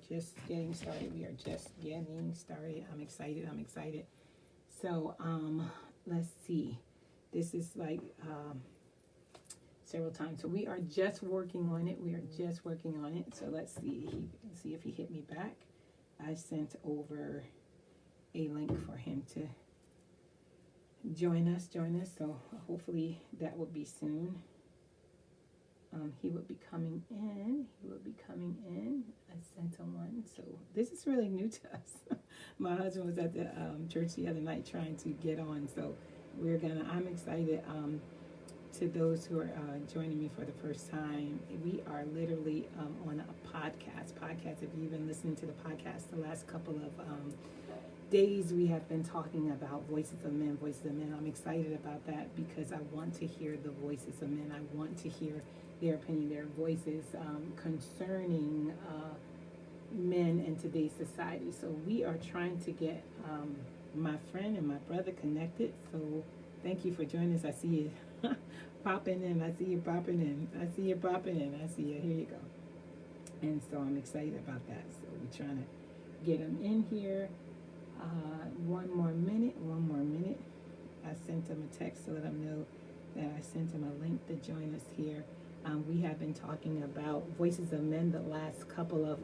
just getting started. We are just getting started. I'm excited. I'm excited. So, let's see. This is like several times. So we are just working on it. We are just working on it. So let's see. See if he hit me back. I sent over a link for him to join us. So hopefully that will be soon. He will be coming in. I sent him one. So this is really new to us. My husband was at the church the other night trying to get on. So I'm excited. To those who are joining me for the first time, we are literally on a podcast. If you've been listening to the podcast the last couple of days, we have been talking about voices of men. I'm excited about that because I want to hear the voices of men. I want to hear their opinion, their voices concerning men in today's society. So we are trying to get my friend and my brother connected. So thank you for joining us. I see you popping in. I see you popping in. I see you. Here you go. And so I'm excited about that. So we're trying to get them in here. One more minute. I sent him a text to let him know that I sent him a link to join us here. We have been talking about Voices of Men the last couple of,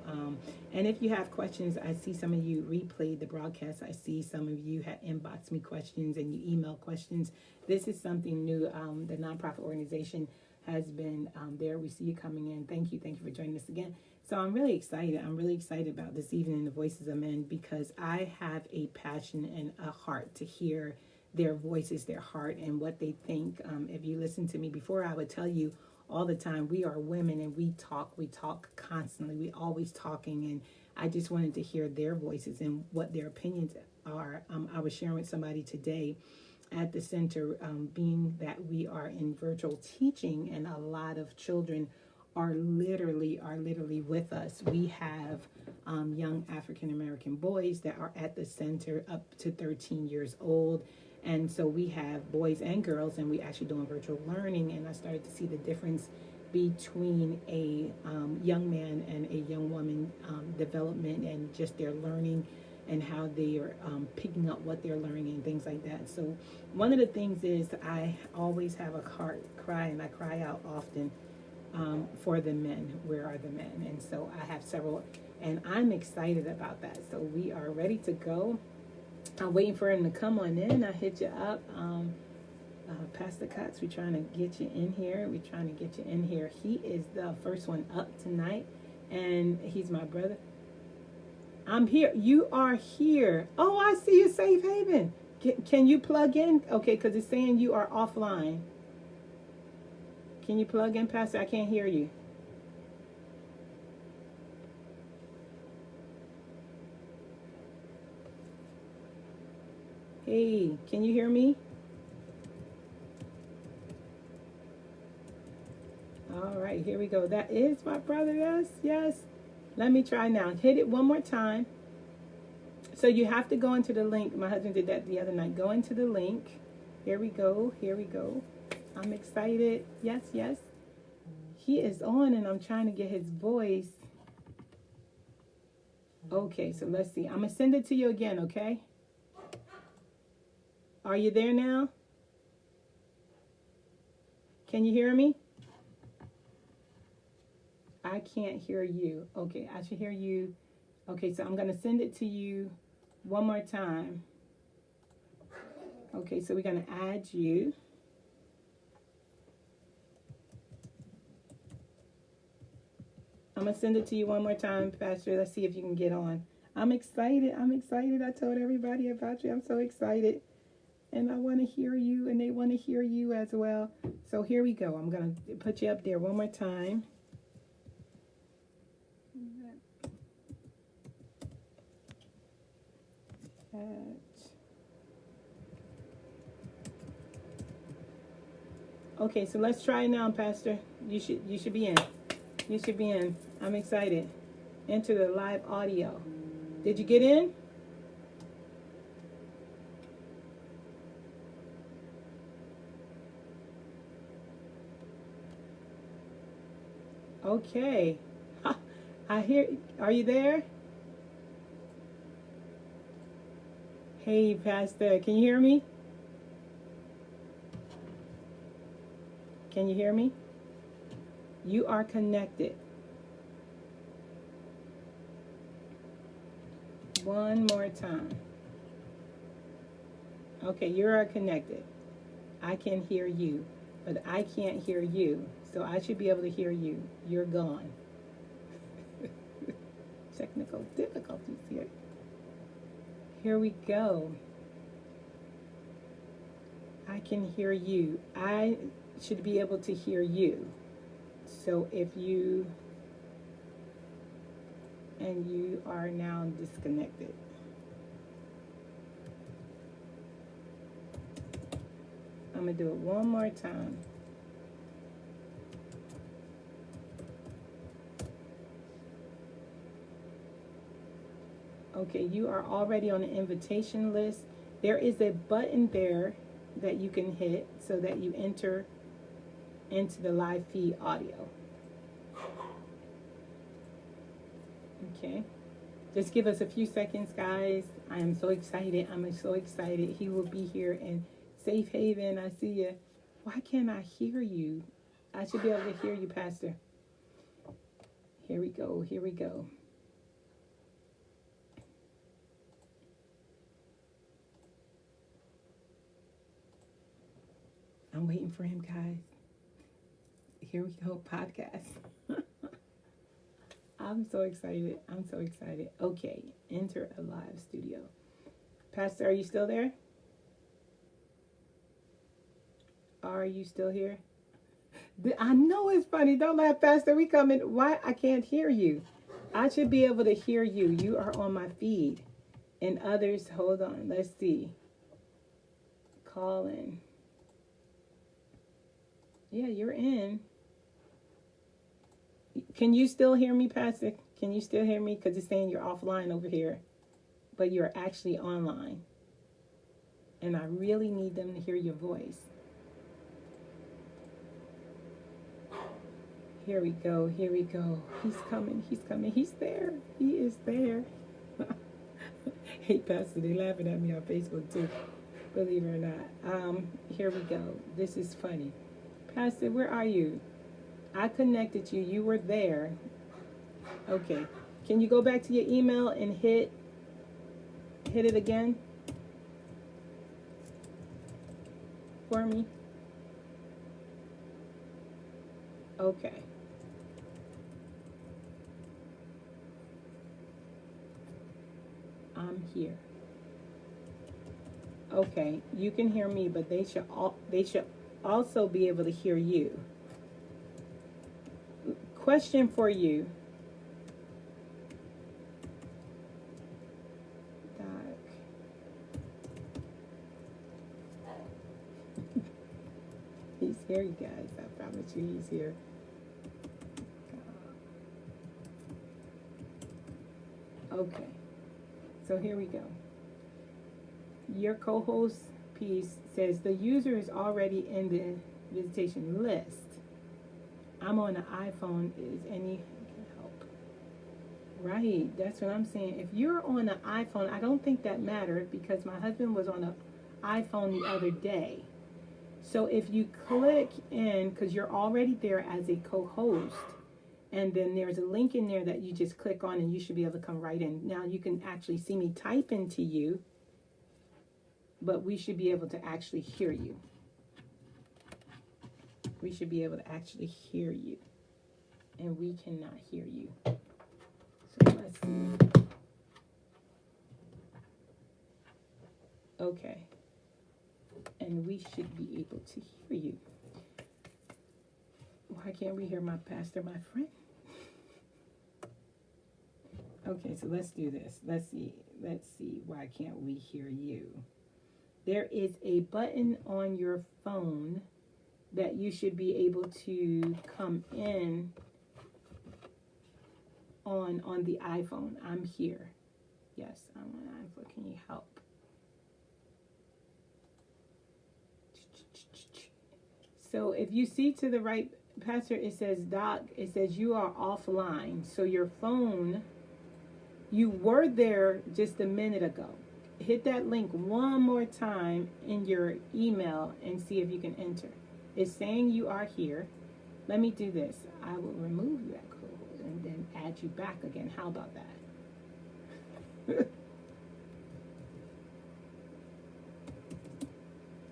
and if you have questions, I see some of you replayed the broadcast. I see some of you had inboxed me questions and you email questions. This is something new. The nonprofit organization has been there. We see you coming in. Thank you for joining us again. So I'm really excited. About this evening, the Voices of Men, because I have a passion and a heart to hear their voices, their heart, and what they think. If you listen to me before, I would tell you all the time, we are women and we talk constantly. We always talking, and I just wanted to hear their voices and what their opinions are. I was sharing with somebody today at the center, being that we are in virtual teaching and a lot of children are literally with us. We have young African American boys that are at the center up to 13 years old. And so we have boys and girls, and we actually doing virtual learning. And I started to see the difference between a young man and a young woman development and just their learning and how they are picking up what they're learning and things like that. So one of the things is I always have a heart cry, and I cry out often for the men. Where are the men? And so I have several, and I'm excited about that. So we are ready to go. I'm waiting for him to come on in. I hit you up. Pastor Cox, we're trying to get you in here. He is the first one up tonight, and he's my brother. I'm here. You are here. Oh, I see you, Safe Haven. Can you plug in? Okay, because it's saying you are offline. Can you plug in, Pastor? I can't hear you. Hey, can you hear me? All right, here we go. That is my brother. Yes. Let me try now. Hit it one more time. So you have to go into the link. My husband did that the other night. Go into the link. Here we go. I'm excited. Yes. He is on, and I'm trying to get his voice. Okay, so let's see. I'm going to send it to you again, okay? Are you there now? Can you hear me? I can't hear you. Okay, I should hear you. Okay, so I'm going to send it to you one more time. Okay, so we're going to add you. I'm going to send it to you one more time, Pastor. Let's see if you can get on. I'm excited. I told everybody about you. I'm so excited. And I want to hear you, and they want to hear you as well. So here we go. I'm going to put you up there one more time. Okay, so let's try it now, Pastor. You should be in. I'm excited. Enter the live audio. Did you get in? Okay. I hear, are you there? Hey, Pastor, can you hear me? Can you hear me? You are connected. One more time. Okay, you are connected. I can hear you, but I can't hear you. So I should be able to hear you. You're gone. Technical difficulties here. Here we go. I can hear you. I should be able to hear you. So if you, and you are now disconnected. I'm going to do it one more time. Okay, you are already on the invitation list. There is a button there that you can hit so that you enter into the live feed audio. Okay, just give us a few seconds, guys. I am so excited. I'm so excited. He will be here in Safe Haven. I see you. Why can't I hear you? I should be able to hear you, Pastor. Here we go. Here we go. I'm waiting for him, guys. Here we go, podcast. I'm so excited. I'm so excited. Okay, enter a live studio. Pastor, are you still there? Are you still here? I know it's funny. Don't laugh, Pastor. We coming. Why? I can't hear you. I should be able to hear you. You are on my feed. And others, hold on. Let's see. Call in. Yeah, you're in. Can you still hear me, Pastor? Can you still hear me? Because it's saying you're offline over here. But you're actually online. And I really need them to hear your voice. Here we go. Here we go. He's coming. He's coming. He's there. He is there. Hey, Pastor, they laughing at me on Facebook too. Believe it or not. Here we go. This is funny. Pastor, where are you? I connected you. You were there. Okay. Can you go back to your email and hit it again for me? Okay. I'm here. Okay, you can hear me, but they should also be able to hear you. Question for you. Doc. He's here, you guys. I promise you he's here. Okay. So here we go. Your co-host piece says the user is already in the visitation list. I'm on an iPhone. Is any help? Right, that's what I'm saying. If you're on an iPhone, I don't think that mattered because my husband was on an iPhone the other day. So if you click in, because you're already there as a co-host, and then there's a link in there that you just click on and you should be able to come right in. Now you can actually see me type into you, but we should be able to actually hear you. We should be able to actually hear you. And we cannot hear you. So let's see. Okay. And we should be able to hear you. Why can't we hear my pastor, my friend? Okay, so let's do this. Let's see. Why can't we hear you? There is a button on your phone that you should be able to come in on the iPhone. I'm here. Yes, I'm on iPhone. Can you help? So if you see to the right, Pastor, it says, Doc, it says you are offline. So your phone, you were there just a minute ago. Hit that link one more time in your email and see if you can enter. It's saying you are here. Let me do this. I will remove that code and then add you back again. How about that?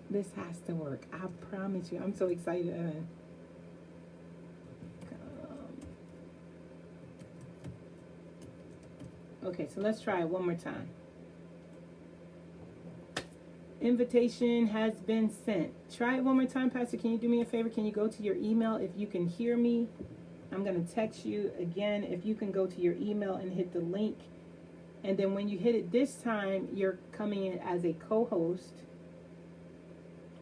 This has to work. I promise you. I'm so excited. Okay, so let's try it one more time. Invitation has been sent. Try it one more time, Pastor. Can you do me a favor? Can you go to your email if you can hear me? I'm going to text you again. If you can go to your email and hit the link. And then when you hit it this time, you're coming in as a co-host.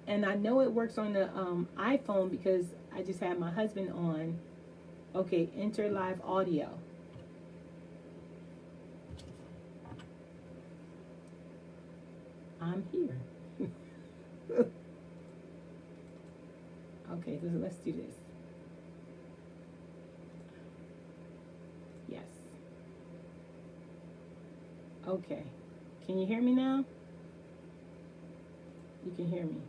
And I know it works on the iPhone because I just had my husband on. Okay, enter live audio. I'm here. Okay, so let's do this. Yes. Okay. Can you hear me now? You can hear me.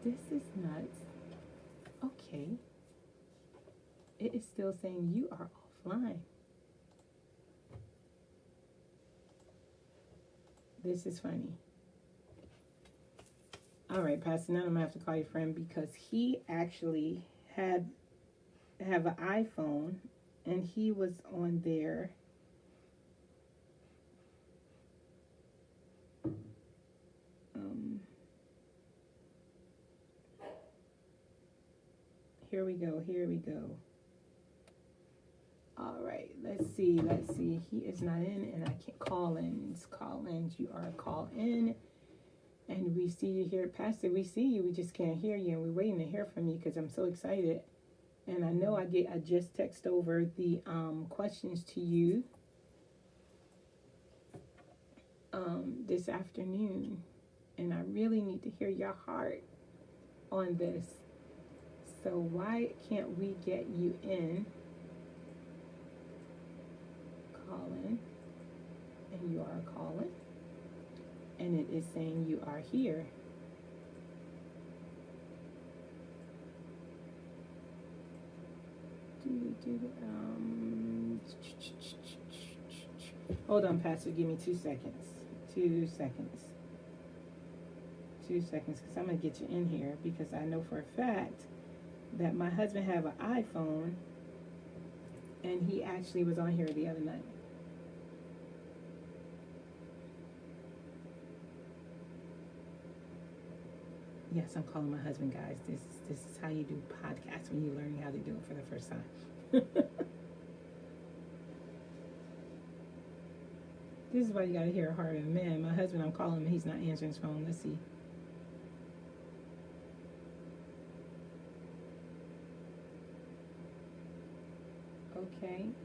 This is nuts. Okay. It is still saying you are offline. This is funny. All right, Pastor, now I'm gonna have to call your friend because he actually have an iPhone and he was on there. Here we go. All right, let's see. He is not in, and I can't call in. You are a call in, and we see you here, Pastor. We see you. We just can't hear you, and we're waiting to hear from you because I'm so excited. And I know I just text over the questions to you this afternoon, and I really need to hear your heart on this. So why can't we get you in? Calling, and you are calling, and it is saying you are here. Hold on, Pastor, give me 2 seconds. 2 seconds. 2 seconds, because I'm going to get you in here, because I know for a fact that my husband have an iPhone, and he actually was on here the other night. Yes, I'm calling my husband, guys. This is how you do podcasts when you're learning how to do it for the first time. This is why you gotta hear a heart of a man. My husband, I'm calling him, he's not answering his phone. Let's see.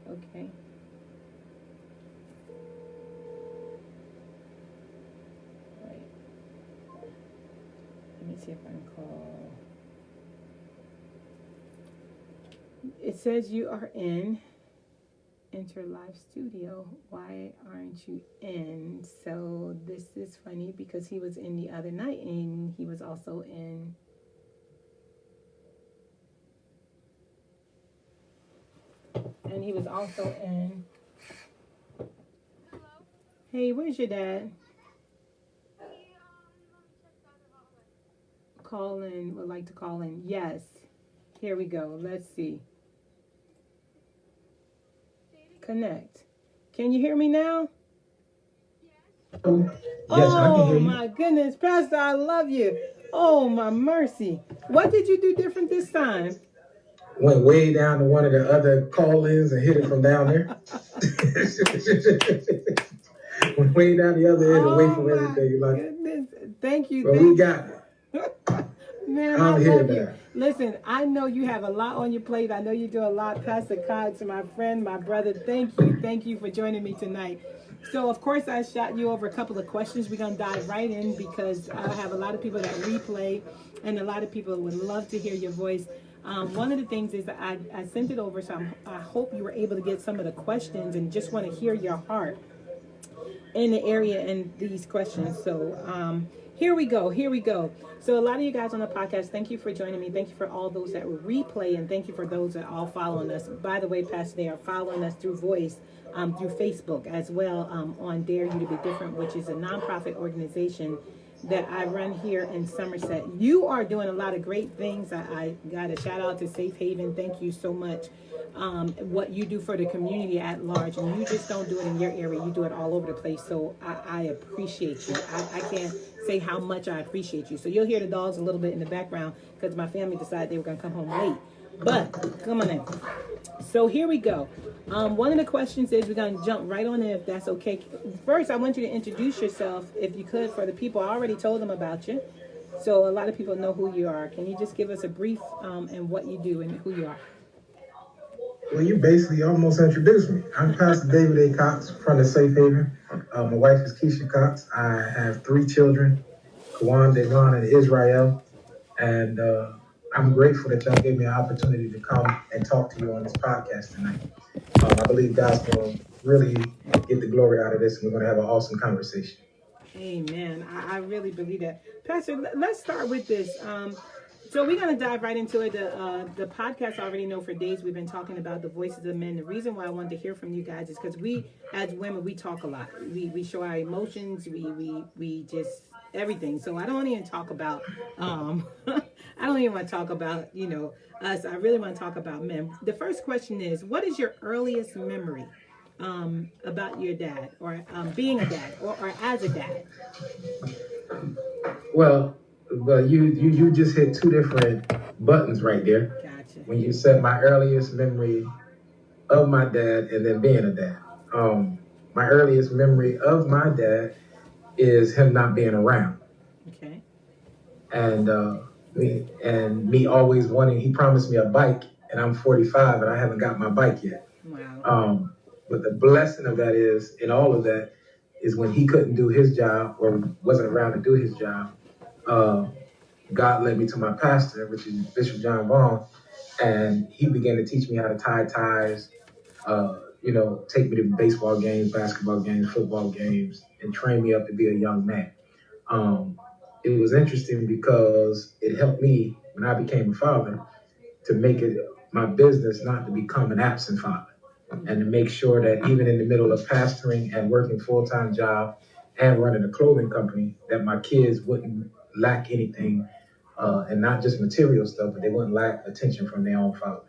Okay. Right. Let me see if I can call. It says you are in. Enter live studio. Why aren't you in? So this is funny because he was in the other night and he was also in. And he was also in. Hello? Hey, where's your dad? Call in, would like to call in. Yes. Here we go. Let's see. Connect. Can you hear me now? Yes. Yes, I can hear Oh you. my goodness, Pastor, I love you. Oh my mercy. What did you do different this time? Went way down to one of the other call-ins and hit it from down there. Went way down the other end, away from everything. Like, Goodness. Thank you. but we got it. Man, I I'm here love you. now. Listen, I know you have a lot on your plate. I know you do a lot. Pastor Cox, my friend, my brother, thank you. Thank you for joining me tonight. So, of course, I shot you over a couple of questions. We're going to dive right in because I have a lot of people that replay and a lot of people would love to hear your voice. One of the things is that I sent it over, so I hope you were able to get some of the questions and just want to hear your heart in the area and these questions. So here we go. So a lot of you guys on the podcast, thank you for joining me. Thank you for all those that will replay, and thank you for those that are all following us. By the way, Pastor, they are following us through voice, through Facebook as well, on Dare You to Be Different, which is a nonprofit organization that I run here in Somerset. You are doing a lot of great things. I got a shout out to Safe Haven. Thank you so much. What you do for the community at large, and you just don't do it in your area, you do it all over the place. So I appreciate you. I can't say how much I appreciate you. So you'll hear the dogs a little bit in the background because my family decided they were going to come home late. But come on in. So here we go. One of the questions is, we're going to jump right on in if that's okay. First, I want you to introduce yourself, if you could, for the people. I already told them about you, so a lot of people know who you are. Can you just give us a brief and what you do and who you are? Well, you basically almost introduced me. I'm Pastor David A. Cox from the Safe Haven. My wife is Keisha Cox. I have 3 children, Kawan, Devon, and Israel. And I'm grateful that y'all gave me an opportunity to come and talk to you on this podcast tonight. I believe God's going to really get the glory out of this, and we're going to have an awesome conversation. Amen. I really believe that. Pastor, let's start with this. So we're going to dive right into it. The podcast, I already know for days we've been talking about the voices of men. The reason why I wanted to hear from you guys is because we, as women, we talk a lot. We show our emotions. We just everything. So I don't even talk about, I don't even want to talk about, us. I really want to talk about men. The first question is, what is your earliest memory about your dad, or being a dad, or as a dad? Well, you just hit 2 different buttons right there. Gotcha. When you said my earliest memory of my dad and then being a dad. My earliest memory of my dad is him not being around. Okay. And me always wanting, he promised me a bike, and I'm 45 and I haven't got my bike yet. Wow. But the blessing of that is, in all of that, is when he couldn't do his job or wasn't around to do his job, God led me to my pastor, which is Bishop John Vaughn, and he began to teach me how to tie ties, take me to baseball games, basketball games, football games, and train me up to be a young man. It was interesting because it helped me when I became a father to make it my business not to become an absent father, and to make sure that even in the middle of pastoring and working full-time job and running a clothing company, that my kids wouldn't lack anything, and not just material stuff, but they wouldn't lack attention from their own father.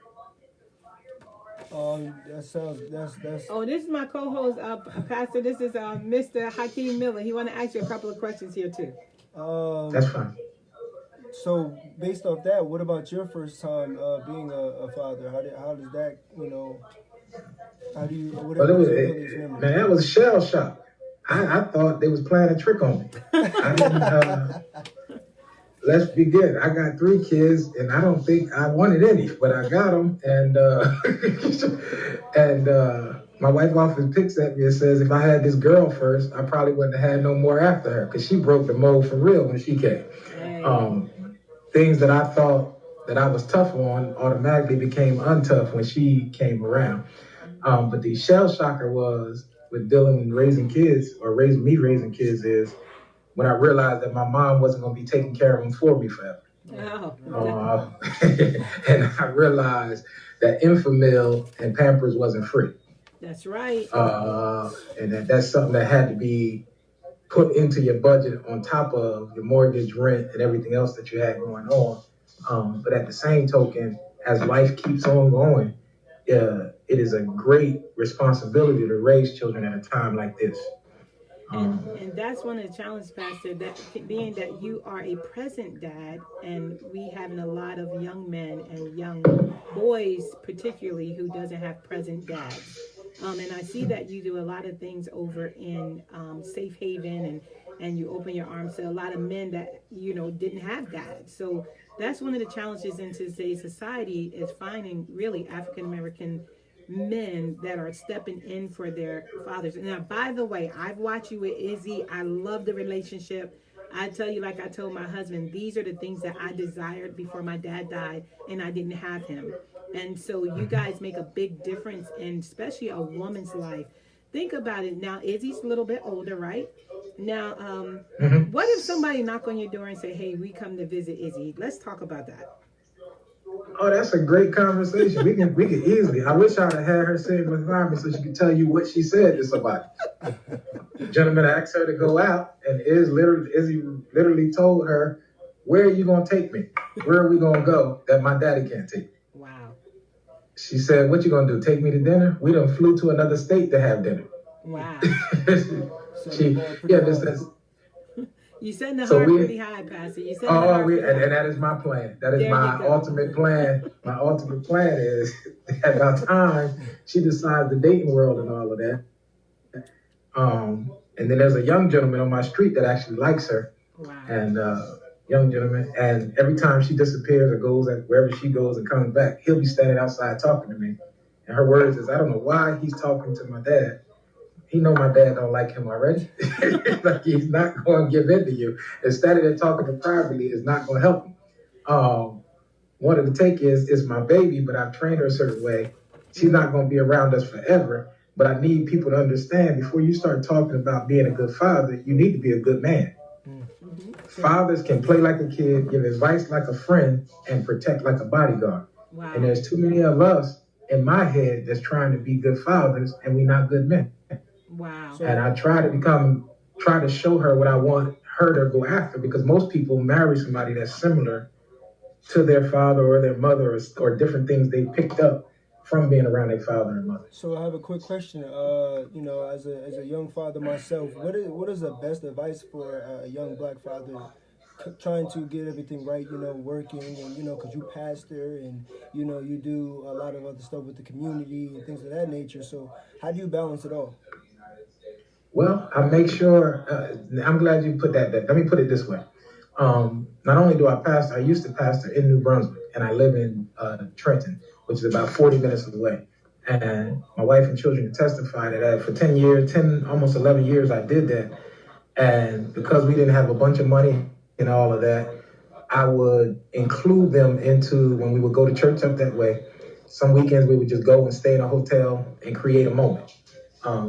That's. Oh, this is my co-host, Pastor. This is Mr. Hakeem Miller. He want to ask you a couple of questions here too. That's fine. So based off that, what about your first time being a father? How does that, how do you, what Well, memory? man, that was shell shock. I thought they was playing a trick on me. I didn't, let's begin. I got 3 kids, and I don't think I wanted any, but I got them. And my wife often picks at me and says, if I had this girl first, I probably wouldn't have had no more after her, because she broke the mold for real when she came. Things that I thought that I was tough on automatically became untough when she came around. But the shell shocker was with dealing with raising kids, or raising kids, is when I realized that my mom wasn't going to be taking care of them for me forever. Oh. And I realized that Infamil and Pampers wasn't free. That's right. And that's something that had to be put into your budget on top of your mortgage, rent, and everything else that you had going on. But at the same token, as life keeps on going, it is a great responsibility to raise children at a time like this. And that's one of the challenges, Pastor, that being that you are a present dad, and we having a lot of young men and young boys particularly who doesn't have present dads. And I see that you do a lot of things over in Safe Haven, and you open your arms to a lot of men that, didn't have dads. So that's one of the challenges in today's society, is finding really African-American men that are stepping in for their fathers. Now, by the way, I've watched you with Izzy. I love the relationship. I tell you, like I told my husband, these are the things that I desired before my dad died and I didn't have him. And so you guys make a big difference in especially a woman's life. Think about it. Now, Izzy's a little bit older, right? Now, Mhm. what if somebody knock on your door and say, hey, we come to visit Izzy? Let's talk about that. Oh, that's a great conversation. We can easily. I wish I'd have had her sitting beside me so she could tell you what she said to somebody. The gentleman asked her to go out, and Izzy literally told her, "Where are you gonna take me? Where are we gonna go that my daddy can't take me?" Wow. She said, "What you gonna do? Take me to dinner? We done flew to another state to have dinner." Wow. she, yeah, this. You setting the So heart we- pretty high, Pastor. You setting the heart And pretty high. that is my plan. That is There my you go. ultimate plan. My ultimate plan is at about time she decides the dating world and all of that. And then there's a young gentleman on my street that actually likes her, Wow. and young gentleman. And every time she disappears or goes wherever she goes and comes back, he'll be standing outside talking to me. And her words is, "I don't know why he's talking to my dad. He know my dad don't like him already. Like he's not going to give in to you. Instead of talking to privately, is not going to help him." One of the take is my baby, but I've trained her a certain way. She's not going to be around us forever. But I need people to understand before you start talking about being a good father, you need to be a good man. Mm-hmm. Fathers can play like a kid, give advice like a friend, and protect like a bodyguard. Wow. And there's too many of us in my head that's trying to be good fathers, and we're not good men. Wow. And I try to show her what I want her to go after, because most people marry somebody that's similar to their father or their mother, or different things they picked up from being around their father and mother. So I have a quick question. As a young father myself, what is the best advice for a young black father trying to get everything right? Working and because you pastor and you do a lot of other stuff with the community and things of that nature. So how do you balance it all? Well, I make sure. I'm glad you put that. Let me put it this way. Not only do I pastor, I used to pastor in New Brunswick, and I live in Trenton, which is about 40 minutes away. And my wife and children can testify to that. For 10 years, almost 11 years, I did that. And because we didn't have a bunch of money and all of that, I would include them into when we would go to church up that way. Some weekends we would just go and stay in a hotel and create a moment.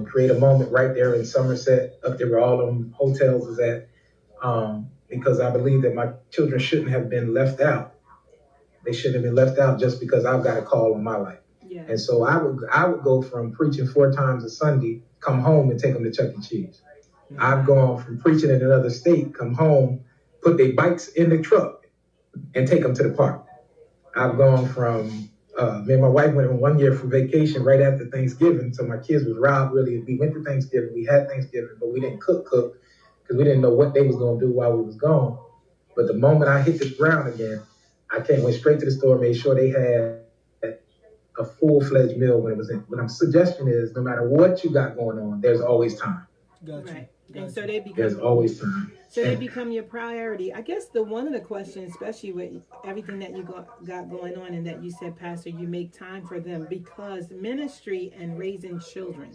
Create a moment right there in Somerset, up there where all them hotels is at. Because I believe that my children shouldn't have been left out. They shouldn't have been left out just because I've got a call in my life. Yeah. And so I would go from preaching 4 times a Sunday, come home and take them to Chuck E. Cheese. Mm-hmm. I've gone from preaching in another state, come home, put their bikes in the truck and take them to the park. I've gone from, me and my wife went on 1 year for vacation right after Thanksgiving. So my kids was robbed really. We went to Thanksgiving, we had Thanksgiving, but we didn't cook because we didn't know what they was going to do while we was gone. But the moment I hit the ground again, I went straight to the store, made sure they had a full-fledged meal when it was in. What my suggestion is, no matter what you got going on, there's always time. Gotcha. Right. And so they become There's always time. So they become your priority. I guess one of the questions, especially with everything that you got going on, and that you said, Pastor, you make time for them, because ministry and raising children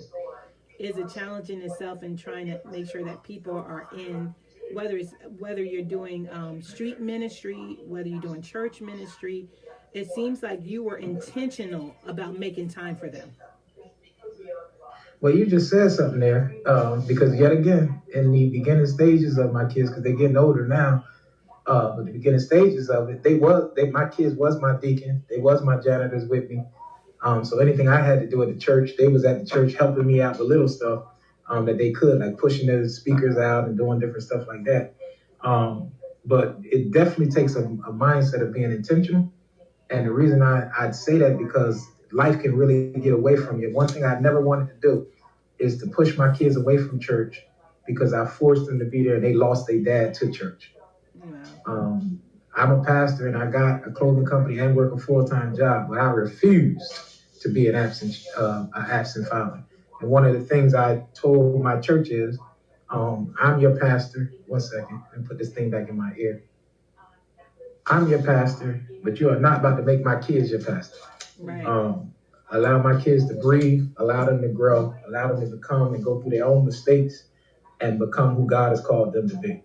is a challenge in itself, and trying to make sure that people are in, whether you're doing street ministry, whether you're doing church ministry. It seems like you were intentional about making time for them. Well, you just said something there, because yet again, in the beginning stages of my kids, because they're getting older now, but the beginning stages of it, my kids was my deacon, they was my janitors with me. So anything I had to do at the church, they was at the church helping me out with little stuff that they could, like pushing the speakers out and doing different stuff like that. But it definitely takes a mindset of being intentional. And the reason I'd say that, because life can really get away from you. One thing I never wanted to do is to push my kids away from church, because I forced them to be there and they lost their dad to church. Wow. I'm a pastor and I got a clothing company and work a full-time job, but I refused to be an absent father. And one of the things I told my church is, I'm your pastor. 1 second, and put this thing back in my ear. I'm your pastor, but you are not about to make my kids your pastor. Right. Allow my kids to breathe, allow them to grow, allow them to become and go through their own mistakes and become who God has called them to be.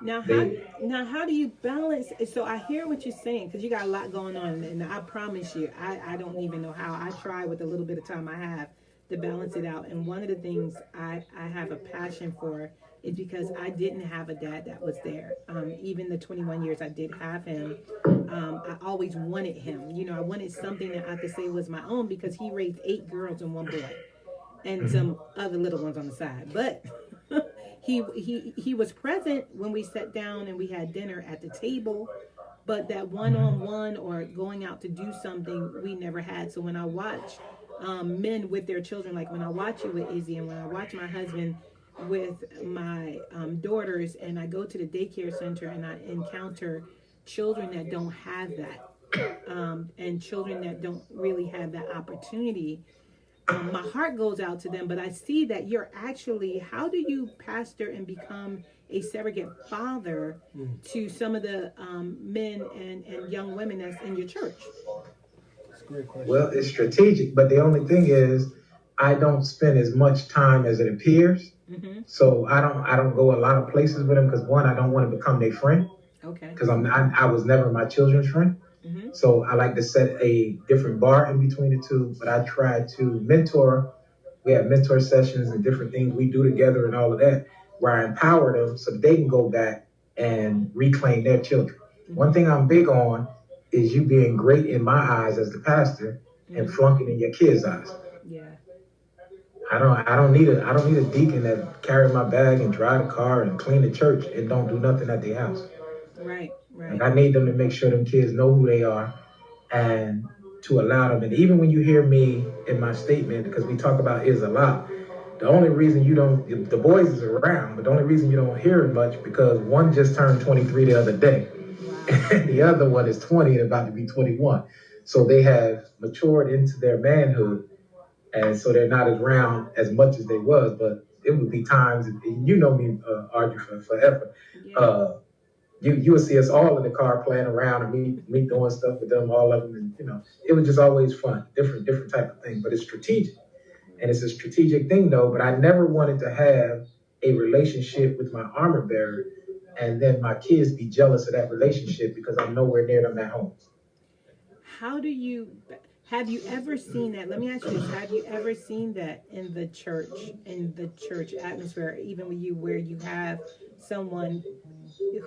Now, They how do you balance? So I hear what you're saying because you got a lot going on, and I promise you, I don't even know how. I try with the little bit of time I have to balance it out. And one of the things I have a passion for is because I didn't have a dad that was there. Even the 21 years I did have him, I always wanted him. You know, I wanted something that I could say was my own because he raised 8 girls and 1 boy and Mhm. some other little ones on the side. But he was present when we sat down and we had dinner at the table. But that one on one or going out to do something we never had. So when I watch men with their children, like when I watch you with Izzy and when I watch my husband with my daughters, and I go to the daycare center and I encounter children that don't have that, and children that don't really have that opportunity, my heart goes out to them. But I see that you're actually, how do you pastor and become a surrogate father to some of the men and young women that's in your church? That's a great question. Well, it's strategic, but the only thing is, I don't spend as much time as it appears. Mm-hmm. So I don't go a lot of places with them because one, I don't want to become their friend Okay. because I was never my children's friend. Mm-hmm. So I like to set a different bar in between the two. But I try to mentor. We have mentor sessions and different things we do together and all of that, where I empower them so they can go back and reclaim their children. One thing I'm big on is you being great in my eyes as the pastor and flunking in your kids' eyes. Yeah. I don't need a deacon that carry my bag and drive the car and clean the church and don't do nothing at their house. Right. Right. Like I need them to make sure them kids know who they are and to allow them. And even when you hear me in my statement, because we talk about is a lot, the only reason you don't, the boys is around, but the only reason you don't hear it much because one just turned 23 the other day, and the other one is 20 and about to be 21. So they have matured into their manhood, and so they're not around as much as they was. But it would be times, and you know me, Audrey, forever. Yeah. You would see us all in the car playing around and me doing stuff with them, all of them, and it was just always fun, different type of thing. But it's strategic, and it's a strategic thing though. But I never wanted to have a relationship with my armor bearer, and then my kids be jealous of that relationship because I'm nowhere near them at home. How do you, have you ever seen that? Let me ask you this. Have you ever seen that in the church atmosphere, even with you, where you have someone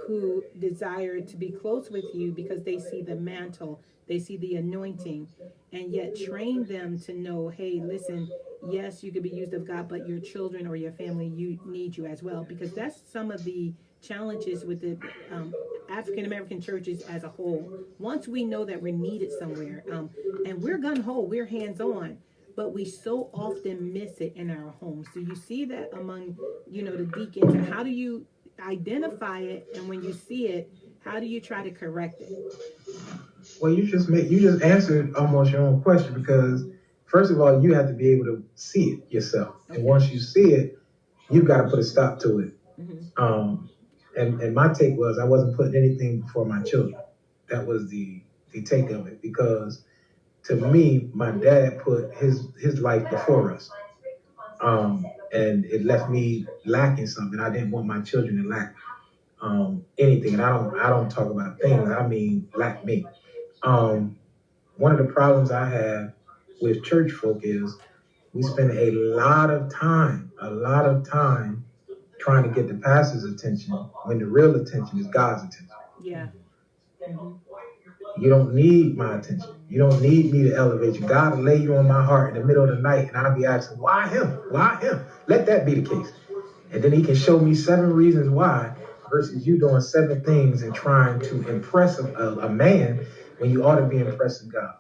who desire to be close with you because they see the mantle, they see the anointing, and yet train them to know, hey, listen, yes, you could be used of God, but your children or your family, you need you as well, because that's some of the challenges with the African American churches as a whole. Once we know that we're needed somewhere, and we're gun ho, we're hands on, but we so often miss it in our homes. So you see that among, the deacons. And how do you identify it? And when you see it, how do you try to correct it? Well, you just answered almost your own question because first of all, you have to be able to see it yourself, and once you see it, you've got to put a stop to it. And my take was I wasn't putting anything before my children. That was the take of it because to me, my dad put his life before us, and it left me lacking something. I didn't want my children to lack anything, and I don't talk about things. I mean lack me. One of the problems I have with church folk is we spend a lot of time trying to get the pastor's attention when the real attention is God's attention. Yeah. You don't need my attention. You don't need me to elevate you. God will lay you on my heart in the middle of the night, and I'll be asking, why him? Why him? Let that be the case. And then he can show me 7 reasons why versus you doing 7 things and trying to impress a man when you ought to be impressing God.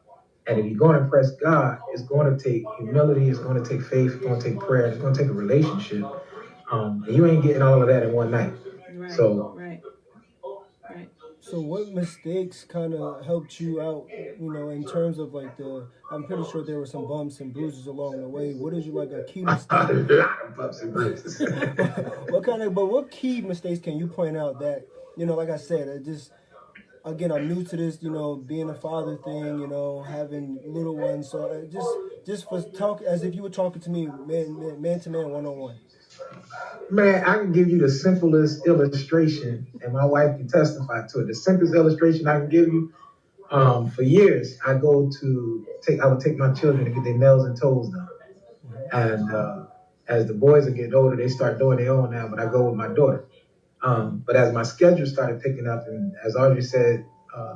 And if you're going to impress God, it's going to take humility, it's going to take faith, it's going to take prayer, it's going to take a relationship. And you ain't getting all of that in one night. Right. So, Right. So what mistakes kind of helped you out, in terms of like I'm pretty sure there were some bumps and bruises along the way. What is like a key a mistake? lot of bumps and bruises. What key mistakes can you point out that, like I said, again, I'm new to this, being a father thing, having little ones. So just for talk, as if you were talking to me, man to man, one-on-one. Man, I can give you the simplest illustration, and my wife can testify to it. The simplest illustration I can give you. For years, I would take my children to get their nails and toes done, and as the boys are getting older, they start doing their own now. But I go with my daughter. But as my schedule started picking up, and as Audrey said,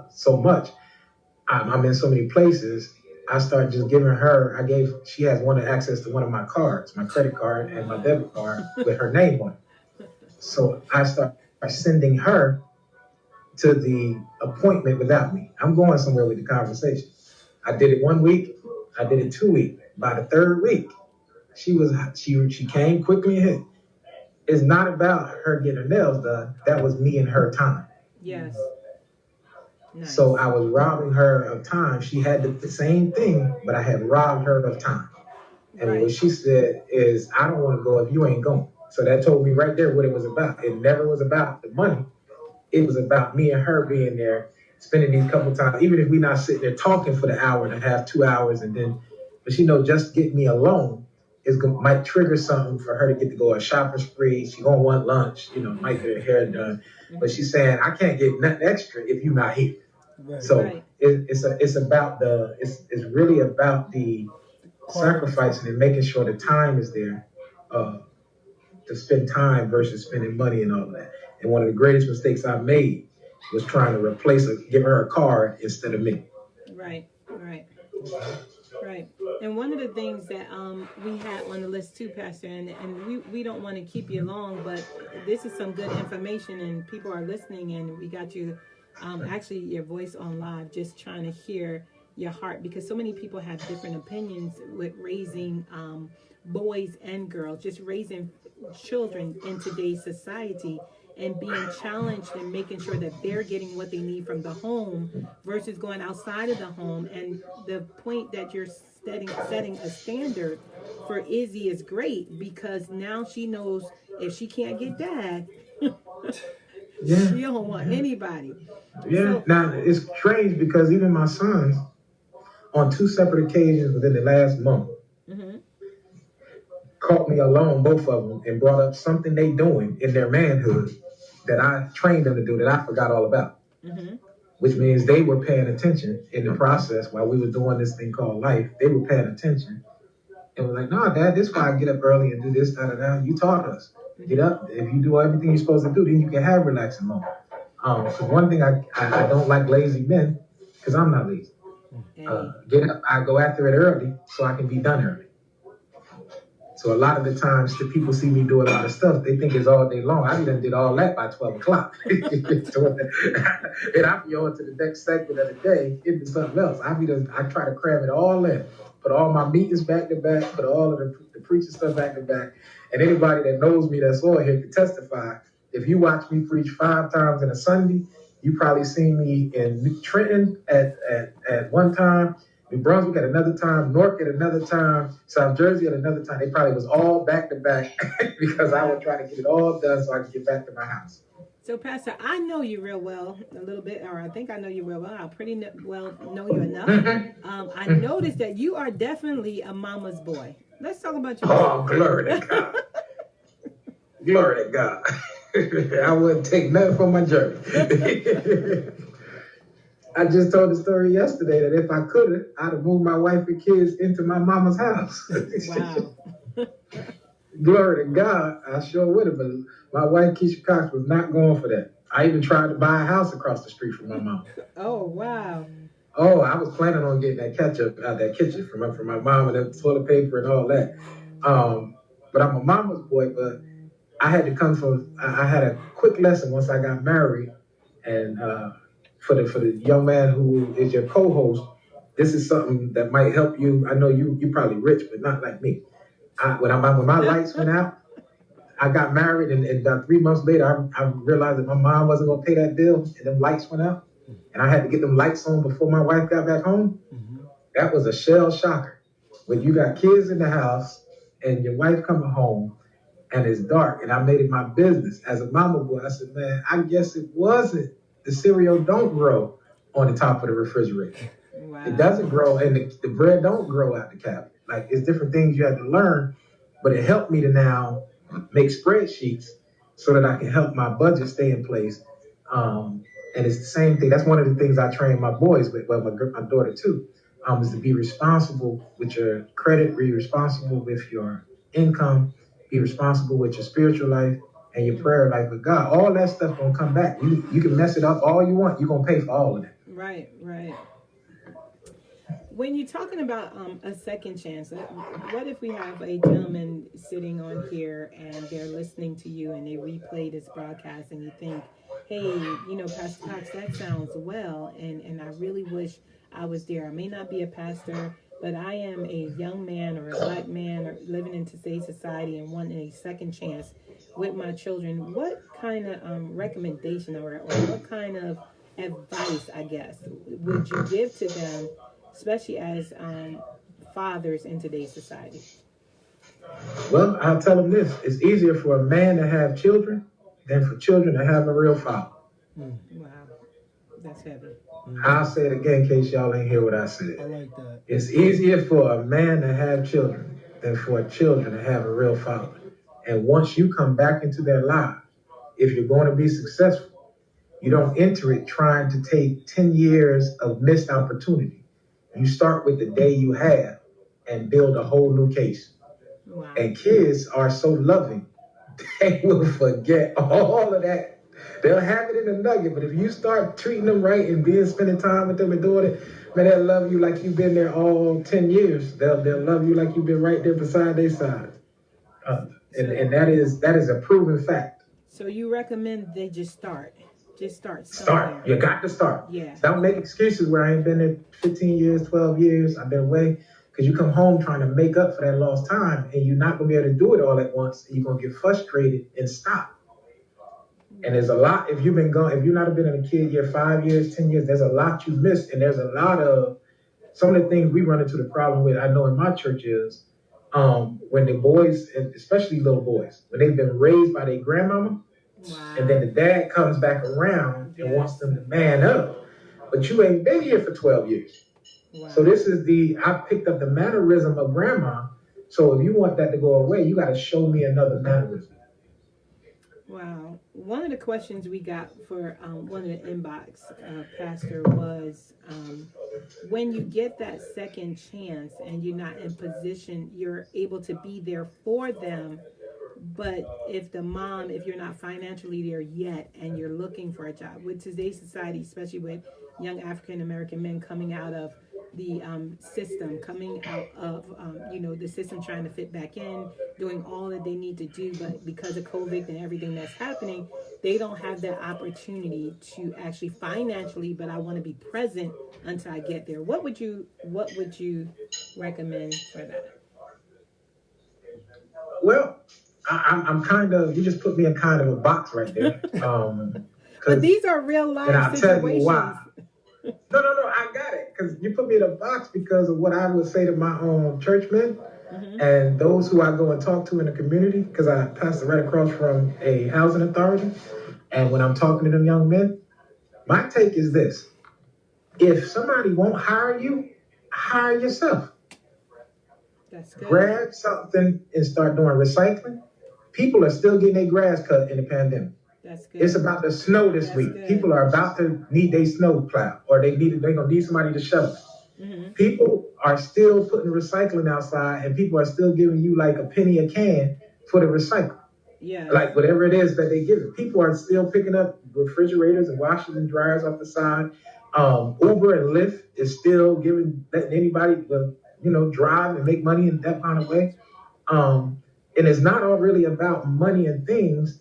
so much, I'm in so many places. I started just giving her. She has access to one of my cards, my credit card and my debit card with her name on it. So I start sending her to the appointment without me. I'm going somewhere with the conversation. I did it 1 week. I did it 2 weeks. By the third week, she came quickly and hit. It's not about her getting her nails done. That was me and her time. Yes. Nice. So I was robbing her of time. She had the same thing, but I had robbed her of time. And Right. what she said is, I don't want to go if you ain't going. So that told me right there what it was about. It never was about the money. It was about me and her being there, spending these couple times, even if we're not sitting there talking for the hour and a half, 2 hours, and then, but she know just get me alone might trigger something for her to get to go a shopping spree. She gonna want lunch, might get her hair done, but she's saying I can't get nothing extra if you're not here. Right. So Right. it's really about the sacrificing and making sure the time is there to spend time versus spending money and all of that. And one of the greatest mistakes I made was trying to give her a card instead of me. Right. And one of the things that we had on the list too, Pastor, and we don't want to keep you long, but this is some good information and people are listening, and we got you actually your voice on live, just trying to hear your heart, because so many people have different opinions with raising boys and girls, just raising children in today's society, and being challenged and making sure that they're getting what they need from the home versus going outside of the home. And the point that you're setting a standard for Izzy is great, because now she knows if she can't get dad, Yeah. she don't want anybody. Yeah. Now it's strange because even my sons, on 2 separate occasions within the last month, caught me alone, both of them, and brought up something they doing in their manhood that I trained them to do that I forgot all about. Which means they were paying attention in the process while we were doing this thing called life. They were paying attention and was like, "No, Dad, this is why I get up early and do this, da. You taught us. Get up. If you do everything you're supposed to do, then you can have relaxing moments." Because one thing I don't like lazy men, because I'm not lazy. Get up. I go after it early so I can be done early. So a lot of the times, the people see me do a lot of stuff, they think it's all day long. I done did all that by 12 o'clock. And I be on to the next segment of the day into something else. I try to cram it all in, put all my meetings back to back, put all of the preaching stuff back to back. And anybody that knows me that's on here can testify. If you watch me preach 5 times in a Sunday, you probably seen me in Trenton at one time, New Brunswick at another time, Newark at another time, South Jersey at another time. They probably was all back to back because I would try to get it all done so I could get back to my house. So, Pastor, I know you real well, a little bit, or I think I know you real well. I pretty well know you enough. I noticed that you are definitely a mama's boy. Let's talk about your Oh, glory to God. Glory to God. I wouldn't take nothing from my journey. I just told the story yesterday that if I could, I'd have moved my wife and kids into my mama's house. Wow. Glory to God, I sure would have, but my wife, Keisha Cox, was not going for that. I even tried to buy a house across the street from my mom. Oh, wow. Oh, I was planning on getting that ketchup out that kitchen from my mom and the toilet paper and all that. But I'm a mama's boy, but I had to come from, I had a quick lesson once I got married, and for the young man who is your co-host, this is something that might help you. I know you probably rich, but not like me. When my lights went out, I got married, and about 3 months later, I realized that my mom wasn't gonna pay that bill, and them lights went out, and I had to get them lights on before my wife got back home. That was a shell shocker. When you got kids in the house and your wife coming home and it's dark, and I made it my business as a mama boy. I said, man, I guess it wasn't. The cereal don't grow on the top of the refrigerator. Wow. It doesn't grow, and the bread don't grow out the cabinet. Like, it's different things you had to learn, but it helped me to now make spreadsheets so that I can help my budget stay in place. And it's the same thing. That's one of the things I train my boys with, well, my daughter too, is to be responsible with your credit, be responsible with your income, be responsible with your spiritual life and your prayer life with God. All that stuff gonna come back. You can mess it up all you want. You're gonna pay for all of that. Right, right. When you're talking about a second chance, what if we have a gentleman sitting on here and they're listening to you and they replay this broadcast and you think, hey, you know, Pastor Cox, that sounds well, and I really wish I was there. I may not be a pastor, but I am a young man or a black man or living in today's society and wanting a second chance with my children. What kind of recommendation or what kind of advice, I guess, would you give to them, especially as fathers in today's society? Well, I'll tell them this. It's easier for a man to have children than for children to have a real father. Wow, that's heavy. I'll say it again in case y'all ain't hear what I said. I like that. It's easier for a man to have children than for children to have a real father. And once you come back into their life, if you're going to be successful, you don't enter it trying to take 10 years of missed opportunity. You start with the day you have and build a whole new case. Wow. And kids are so loving, they will forget all of that. They'll have it in a nugget, but if you start treating them right and spending time with them and doing it, man, they'll love you like you've been there all 10 years. They'll love you like you've been right there beside their side. And that is a proven fact. So you recommend they just start? Just start somewhere. Start. You got to start. Yeah. Don't make excuses where I ain't been there 15 years, 12 years. I've been away. Because you come home trying to make up for that lost time and you're not going to be able to do it all at once. You're going to get frustrated and stop. And there's a lot, if you've not been a kid here 5 years, 10 years, there's a lot you missed. And there's a lot of, some of the things we run into the problem with, I know in my church is, when the boys, especially little boys, when they've been raised by their grandmama, wow. and then the dad comes back around and wants them to man up. But you ain't been here for 12 years. Wow. So this is I picked up the mannerism of grandma. So if you want that to go away, you got to show me another mannerism. Wow. One of the questions we got for one of the inbox, Pastor, was when you get that second chance and you're not in position, you're able to be there for them. But if you're not financially there yet and you're looking for a job, with today's society, especially with young African American men coming out of the system, coming out of, the system trying to fit back in, doing all that they need to do, but because of COVID and everything that's happening, they don't have that opportunity to actually financially, but I want to be present until I get there. What would you recommend for that? Well, I'm kind of, you just put me in kind of a box right there. But these are real life situations. And I'll tell you why. No, I got it. Because you put me in a box because of what I would say to my own churchmen and those who I go and talk to in the community, because I pastor right across from a housing authority. And when I'm talking to them young men, my take is this. If somebody won't hire you, hire yourself. That's good. Grab something and start doing recycling. People are still getting their grass cut in the pandemic. That's good. It's about the snow this week. Good. People are about to need their snow plow, or they're gonna need somebody to shovel. Mm-hmm. People are still putting recycling outside, and people are still giving you like a penny a can for the recycle. Yeah. Like whatever it is that they give it. People are still picking up refrigerators and washers and dryers off the side. Uber and Lyft is still letting anybody, drive and make money in that kind of way. And it's not all really about money and things.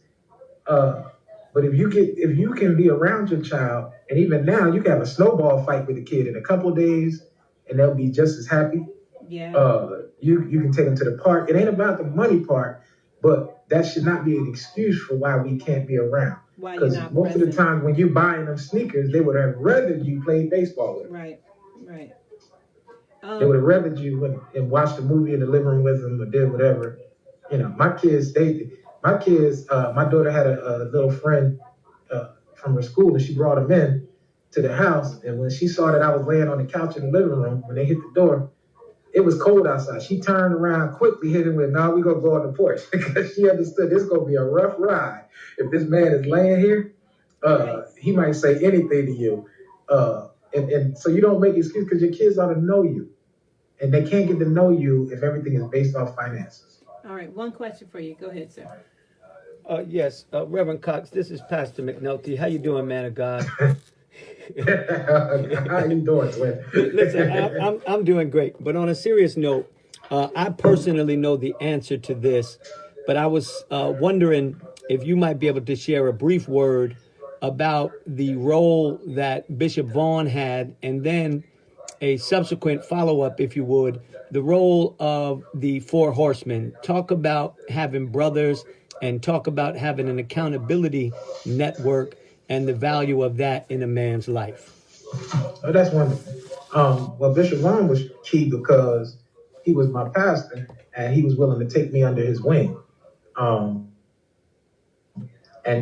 But if you can be around your child, and even now you can have a snowball fight with the kid in a couple of days, and they'll be just as happy. Yeah. You can take them to the park. It ain't about the money part, but that should not be an excuse for why we can't be around. Because most of the time when you buying them sneakers, they would have rather you played baseball with them. Right. They would have rather you and watched a movie in the living room with them or did whatever. My daughter had a little friend from her school, and she brought him in to the house. And when she saw that I was laying on the couch in the living room, when they hit the door, It was cold outside. She turned around quickly, hit him with, "Now we gonna go on the porch," because she understood this gonna be a rough ride. If this man is laying here, he might say anything to you. And so you don't make excuses because your kids ought to know you, and they can't get to know you if everything is based off finances. All right, one question for you. Go ahead, sir. Yes, Reverend Cox, this is Pastor McNulty. How you doing, man of God? How you doing, twin? Listen, I'm doing great. But on a serious note, I personally know the answer to this, but I was wondering if you might be able to share a brief word about the role that Bishop Vaughn had, and then a subsequent follow-up, if you would, the role of the Four Horsemen. Talk about having brothers and talk about having an accountability network and the value of that in a man's life. Oh, that's wonderful. Well, Bishop Vaughn was key because he was my pastor and he was willing to take me under his wing. And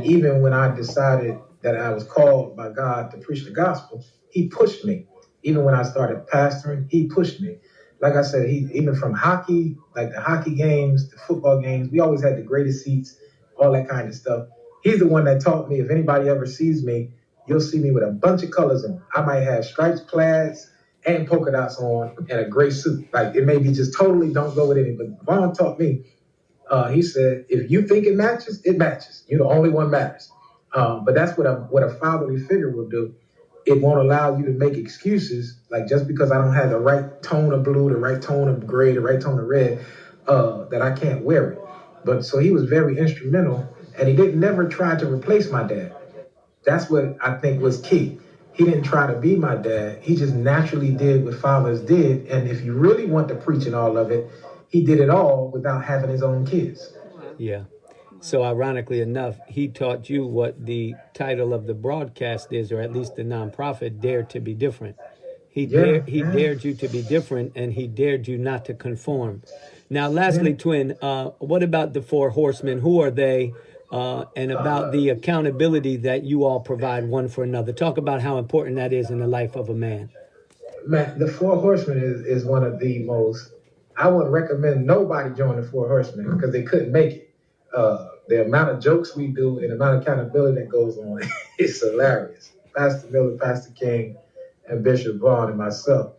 even when I decided that I was called by God to preach the gospel, he pushed me. Even when I started pastoring, he pushed me. Like I said, he even from hockey, like the hockey games, the football games, we always had the greatest seats, all that kind of stuff. He's the one that taught me, if anybody ever sees me, you'll see me with a bunch of colors in. I might have stripes, plaids, and polka dots on, and a gray suit. Like, it may be just totally don't go with it. But Vaughn taught me, he said, if you think it matches, it matches. You're the only one matters. But that's what a fatherly figure will do. It won't allow you to make excuses, like just because I don't have the right tone of blue, the right tone of gray, the right tone of red, that I can't wear it. But so he was very instrumental, and he didn't never try to replace my dad. That's what I think was key. He didn't try to be my dad. He just naturally did what fathers did. And if you really want to preach and all of it, he did it all without having his own kids. Yeah. So ironically enough, he taught you what the title of the broadcast is, or at least the nonprofit, Dare to Be Different. He dared you to be different, and he dared you not to conform. Now, lastly, twin, what about the Four Horsemen? Who are they? And about the accountability that you all provide one for another. Talk about how important that is in the life of a man. Man, the Four Horsemen is one of the most, I wouldn't recommend nobody join the Four Horsemen because they couldn't make it. The amount of jokes we do and the amount of accountability that goes on is hilarious. Pastor Miller, Pastor King, and Bishop Vaughn and myself.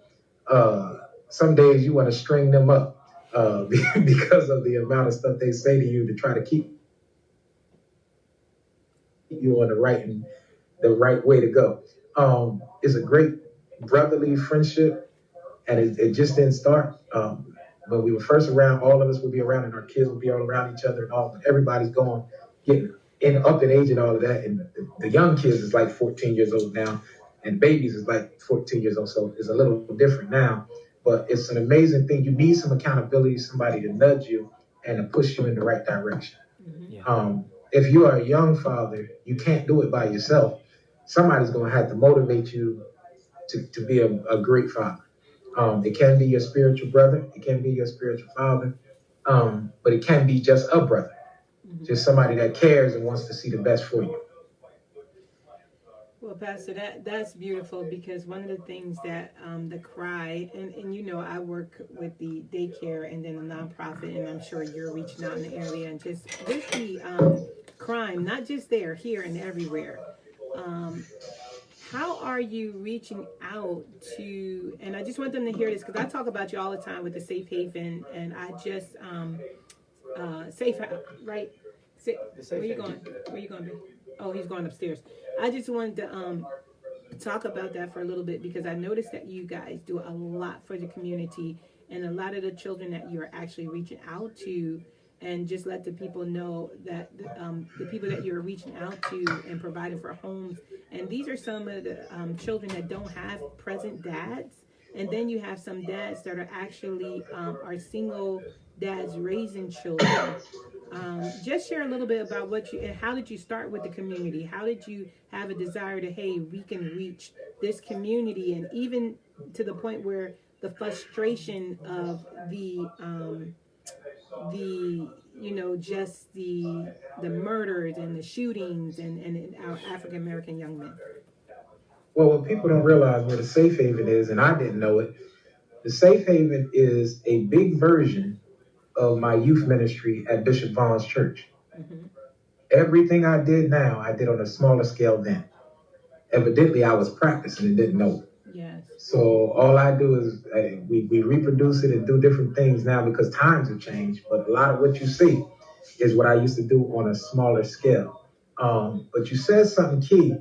Some days you want to string them up because of the amount of stuff they say to you to try to keep you on the right way to go. It's a great brotherly friendship, and it just didn't start. When we were first around, all of us would be around, and our kids would be all around each other, and all. Everybody's getting up in age and all of that. And the young kids is like 14 years old now, and babies is like 14 years old. So it's a little different now, but it's an amazing thing. You need some accountability, somebody to nudge you and to push you in the right direction. Yeah. If you are a young father, you can't do it by yourself. Somebody's going to have to motivate you to be a great father. It can be your spiritual brother. It can be your spiritual father. But it can be just a brother, just somebody that cares and wants to see the best for you. Well, Pastor, that's beautiful, because one of the things that the cry, and you know, I work with the daycare and then the nonprofit, and I'm sure you're reaching out in the area, and just with the crime, not just there, here and everywhere. How are you reaching out to, and I just want them to hear this, because I talk about you all the time with the Safe Haven, and I just, Safe, right? Where you going? Where you going, babe? Oh, he's going upstairs. I just wanted to talk about that for a little bit, because I noticed that you guys do a lot for the community, and a lot of the children that you're actually reaching out to, and just let the people know that the people that you're reaching out to and providing for homes, and these are some of the children that don't have present dads, and then you have some dads that are actually are single dads raising children. Just share a little bit about how did you start with the community? How did you have a desire to, hey, we can reach this community, and even to the point where the frustration of the just the murders and the shootings and our African American young men? Well, what people don't realize where the Safe Haven is, and I didn't know it, The Safe Haven is a big version of my youth ministry at Bishop Vaughn's church. Mhm. Everything I did now, I did on a smaller scale then. Evidently, I was practicing and didn't know it. Yes. So all I do is we reproduce it and do different things now because times have changed. But a lot of what you see is what I used to do on a smaller scale. But you said something key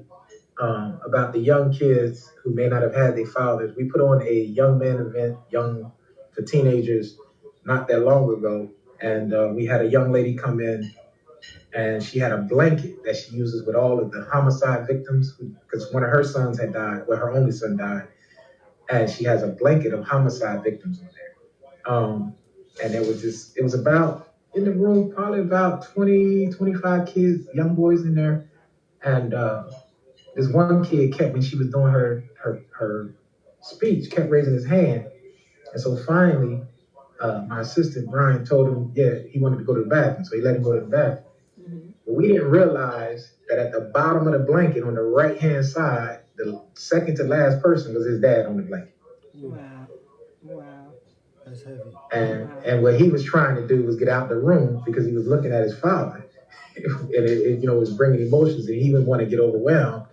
about the young kids who may not have had their fathers. We put on a young men event, young for teenagers, not that long ago, and we had a young lady come in, and she had a blanket that she uses with all of the homicide victims because one of her sons had died, well, her only son died, and she has a blanket of homicide victims on there. And it was about in the room, probably about 20, 25 kids, young boys in there, and this one kid kept, when she was doing her speech, kept raising his hand. And so finally, my assistant, Brian, told him, yeah, he wanted to go to the bathroom. So he let him go to the bathroom. Mm-hmm. But we didn't realize that at the bottom of the blanket on the right-hand side, the second to last person was his dad on the blanket. Wow. Wow. That's heavy. And what he was trying to do was get out the room because he was looking at his father. And it was bringing emotions, and he didn't want to get overwhelmed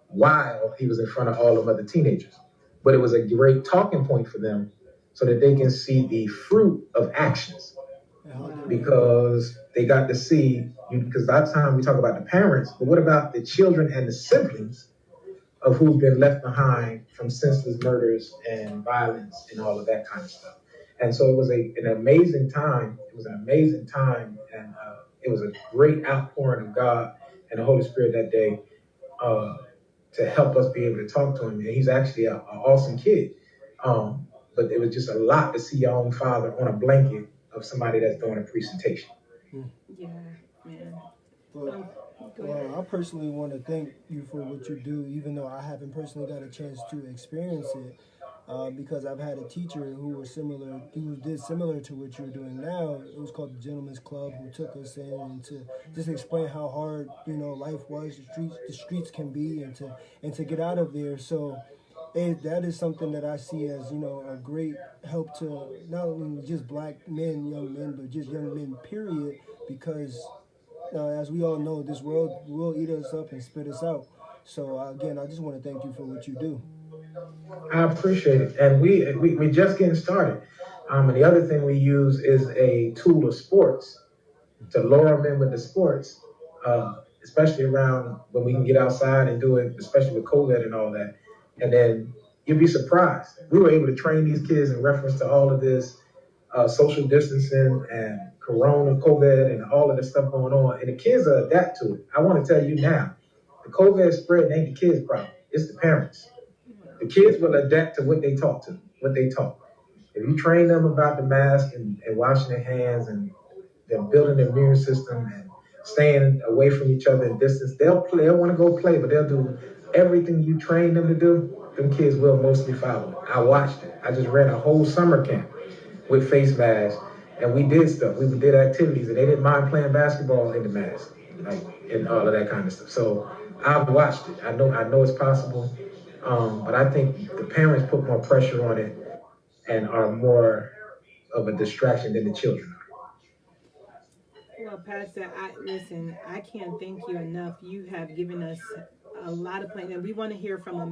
while he was in front of all them other teenagers. But it was a great talking point for them so that they can see the fruit of actions. Because they got to see, because a lot of time we talk about the parents, but what about the children and the siblings of who've been left behind from senseless murders and violence and all of that kind of stuff. And so it was an amazing time. It was an amazing time, and it was a great outpouring of God and the Holy Spirit that day to help us be able to talk to him. And he's actually an awesome kid. But it was just a lot to see your own father on a blanket of somebody that's doing a presentation. Yeah, man. Well, Go ahead. I personally want to thank you for what you do, even though I haven't personally got a chance to experience it. Because I've had a teacher who did similar to what you're doing now. It was called the Gentleman's Club, who took us in and to just explain how hard life was, the streets can be, and to get out of there. So that is something that I see as a great help to not only just black men, young men, but just young men, period. Because as we all know, this world will eat us up and spit us out. So again, I just want to thank you for what you do. I appreciate it. And we just getting started. And the other thing we use is a tool of sports to lure them in with the sports, especially around when we can get outside and do it, especially with COVID and all that. And then you'll be surprised. We were able to train these kids in reference to all of this social distancing and corona, COVID, and all of this stuff going on. And the kids will adapt to it. I want to tell you now, the COVID spread ain't the kids' problem. It's the parents. The kids will adapt to what they taught. If you train them about the mask and washing their hands and they're building their immune system and staying away from each other and distance, they'll play. They'll want to go play, but they'll do everything you train them to do. Them kids will mostly follow. I watched it. I just ran a whole summer camp with face masks, and we did stuff. We did activities, and they didn't mind playing basketball in the mask, and all of that kind of stuff. So I've watched it. I know it's possible. But I think the parents put more pressure on it and are more of a distraction than the children are. Well, Pastor, I can't thank you enough. You have given us a lot of points, and we want to hear from a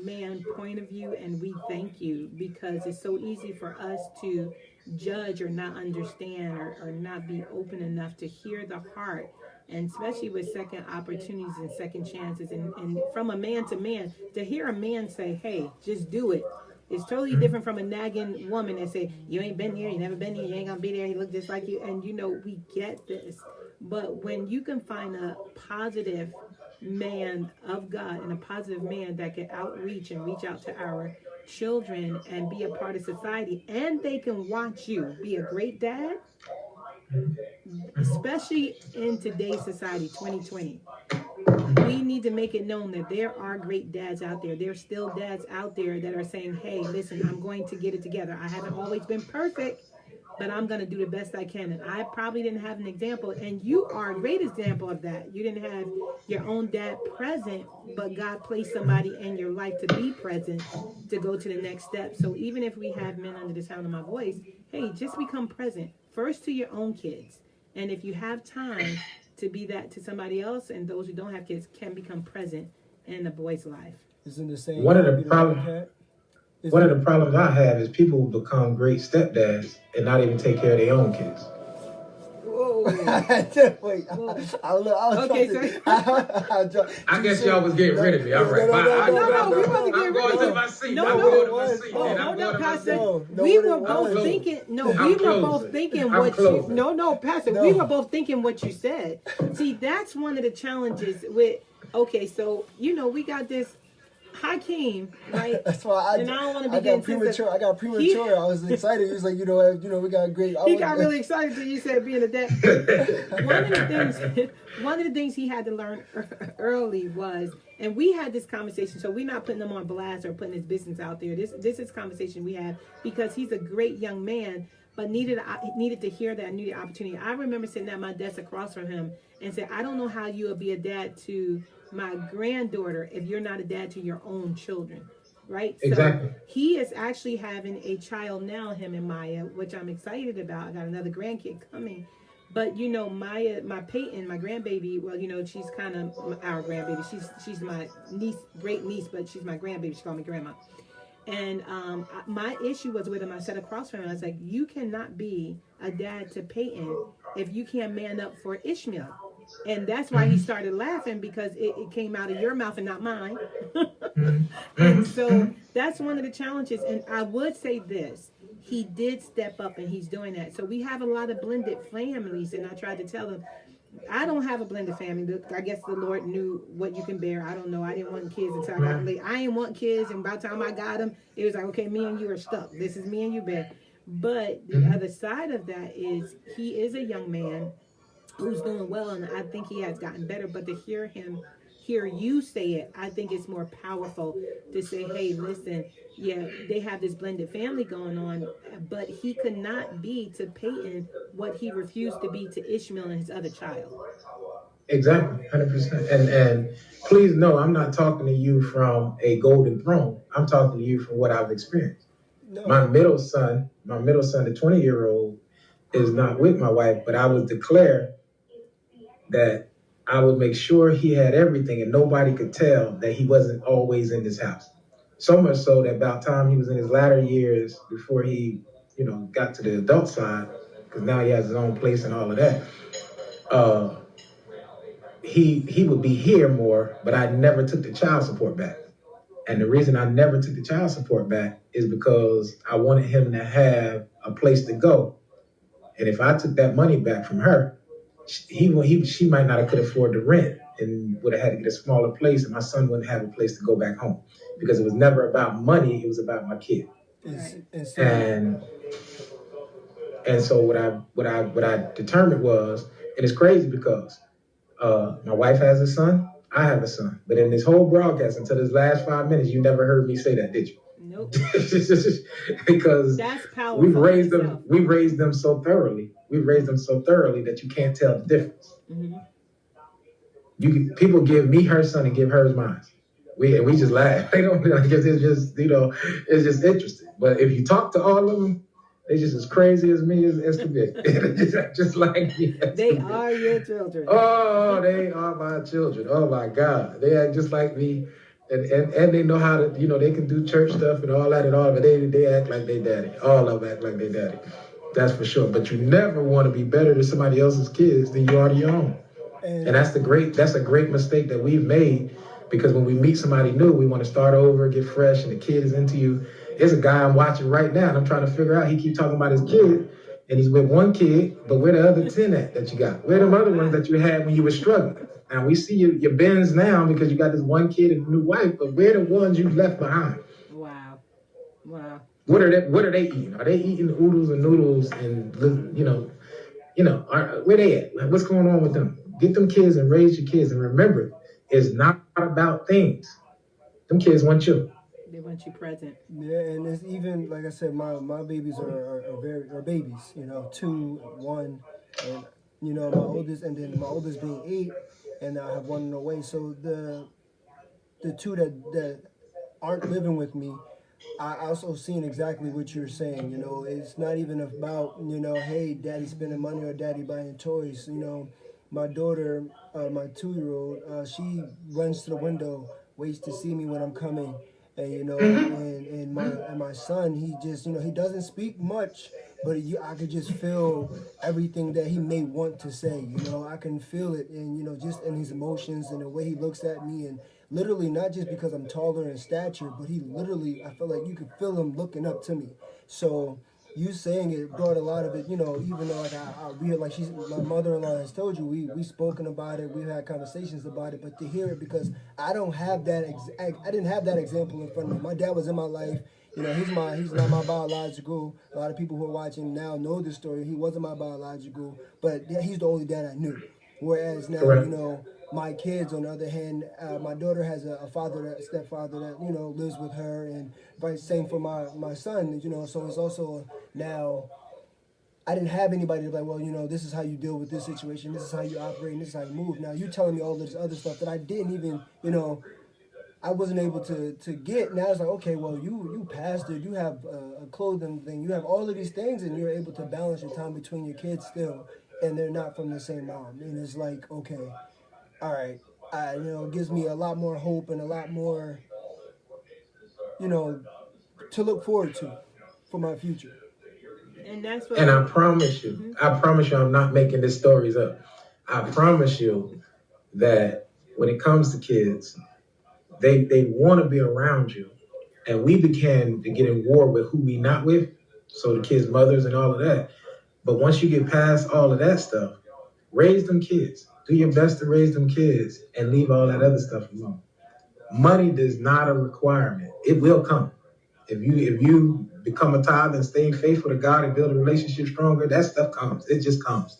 man point of view, and we thank you because it's so easy for us to judge or not understand or not be open enough to hear the heart. And especially with second opportunities and second chances, and from a man to man, to hear a man say, hey, just do it. It's totally different from a nagging woman that say, you ain't been here, you never been here, you ain't gonna be there, he look just like you. And we get this. But when you can find a positive man of God and a positive man that can outreach and reach out to our children and be a part of society, and they can watch you be a great dad, especially in today's society, 2020, we need to make it known that there are great dads out there. There's still dads out there that are saying, hey, listen, I'm going to get it together. I haven't always been perfect, but I'm going to do the best I can. And I probably didn't have an example, and you are a great example of that. You didn't have your own dad present, but God placed somebody in your life to be present to go to the next step. So even if we have men under the sound of my voice, hey, just become present first to your own kids. And if you have time to be that to somebody else, and those who don't have kids can become present in the boy's life. Isn't the same? One of the problems I have is people will become great stepdads and not even take care of their own kids. Whoa. Wait, I was Okay, I guess y'all was getting rid of me. All right. No, we wasn't I'm getting rid going of to you. my seat. No, I'm no. going to my seat. Oh, and I'm hold going up, to my Pastor. seat. No, We no, were no, both no. thinking. No, I'm we were closing. both thinking I'm what you. closing. No, Pastor. No. We were both thinking what you said. See, that's one of the challenges with. Okay, so we got this Hakeem, right? That's why And I don't wanna be I getting got premature. I got premature. I was excited. He was like, we got great. He got really excited till you said being a dad. One of the things he had to learn early was, and we had this conversation, so we're not putting him on blast or putting his business out there. This is conversation we have because he's a great young man, but needed to hear that, needed opportunity. I remember sitting at my desk across from him and said, I don't know how you will be a dad to my granddaughter if you're not a dad to your own children. Right? Exactly. So he is actually having a child now, him and Maya, which I'm excited about. I got another grandkid coming. But Maya, my Peyton, my grandbaby, well, she's kind of our grandbaby. She's my niece, great niece, but she's my grandbaby. She called me grandma. And my issue was with him. I sat across from him. I was like, you cannot be a dad to Peyton if you can't man up for Ishmael. And that's why he started laughing, because it came out of your mouth and not mine. And so that's one of the challenges. And I would say this. He did step up, and he's doing that. So we have a lot of blended families. And I tried to tell him, I don't have a blended family. I guess the Lord knew what you can bear. I don't know. I didn't want kids until I got late. I didn't want kids. And by the time I got them, it was like, okay, me and you are stuck. This is me and you, babe. But the other side of that is he is a young man who's doing well, and I think he has gotten better. But to hear you say it, I think it's more powerful to say, hey, listen, yeah, they have this blended family going on, but he could not be to Peyton what he refused to be to Ishmael and his other child. Exactly, 100%. And please know, I'm not talking to you from a golden throne. I'm talking to you from what I've experienced. No. My middle son, the 20-year-old, is not with my wife, but I would declare that I would make sure he had everything and nobody could tell that he wasn't always in this house. So much so that about time he was in his latter years before he, got to the adult side, because now he has his own place and all of that, he would be here more, but I never took the child support back. And the reason I never took the child support back is because I wanted him to have a place to go. And if I took that money back from her, she might not have could afford the rent and would have had to get a smaller place, and my son wouldn't have a place to go back home, because it was never about money. It was about my kid. And so what I determined was, and it's crazy because my wife has a son, I have a son, but in this whole broadcast until this last 5 minutes, you never heard me say that, did you? Nope. Because that's powerful. We've raised them so thoroughly. We've raised them so thoroughly that you can't tell the difference. Mm-hmm. People give me her son and give hers mine. We just laugh. They don't, because it's just it's just interesting. But if you talk to all of them, they just as crazy as me as can be. just like me. They are your children. Oh, they are my children. Oh my God, they act just like me. And they know how to, they can do church stuff and all that, but they act like they daddy. All of them act like they daddy. That's for sure. But you never want to be better to somebody else's kids than you are to your own. And that's a great mistake that we've made, because when we meet somebody new, we want to start over, get fresh, and the kid is into you. There's a guy I'm watching right now, and I'm trying to figure out, he keeps talking about his kid, and he's with one kid, but where the other 10 at that you got? Where them other ones that you had when you were struggling? Now, we see your bends now because you got this one kid and a new wife, but where the ones you left behind? Wow. What are they eating? Are they eating oodles and noodles and, where they at? What's going on with them? Get them kids and raise your kids. And remember, it's not about things. Them kids want you. want you present. Yeah, and it's even like I said, my babies are babies, 2, 1, and my oldest, and then my oldest being 8, and I have one on the way. So the two that aren't living with me, I also seen exactly what you're saying. It's not even about hey, daddy spending money or daddy buying toys. My daughter, my 2-year-old, she runs to the window, waits to see me when I'm coming, and and my son, he just he doesn't speak much, but I could just feel everything that he may want to say. I can feel it, and just in his emotions and the way he looks at me, and literally not just because I'm taller in stature, but he literally, I feel like you could feel him looking up to me. So you saying it brought a lot of it, even though like I real like my mother-in-law has told you, we spoken about it, we've had conversations about it, but to hear it, because I don't have that I didn't have that example in front of me. My dad was in my life. He's not my biological. A lot of people who are watching now know this story. He wasn't my biological, but he's the only dad I knew. Whereas now, Correct. My kids, on the other hand, my daughter has a stepfather that lives with her, and same for my son. So it's also now, I didn't have anybody to be like, well, this is how you deal with this situation, this is how you operate, and this is how you move. Now you telling me all this other stuff that I didn't even, I wasn't able to get. Now it's like, okay, well, you pastored, you have a clothing thing, you have all of these things, and you're able to balance your time between your kids still, and they're not from the same mom. And it's like, okay, all right, it gives me a lot more hope and a lot more, to look forward to for my future. And that's what. And I promise you, I'm not making these stories up. I promise you that when it comes to kids, they want to be around you. And we began to get in war with who we not with, so the kids' mothers and all of that. But once you get past all of that stuff, raise them kids. Do your best to raise them kids and leave all that other stuff alone. Money is not a requirement. It will come. If you become a tithe and stay faithful to God and build a relationship stronger, that stuff comes. It just comes.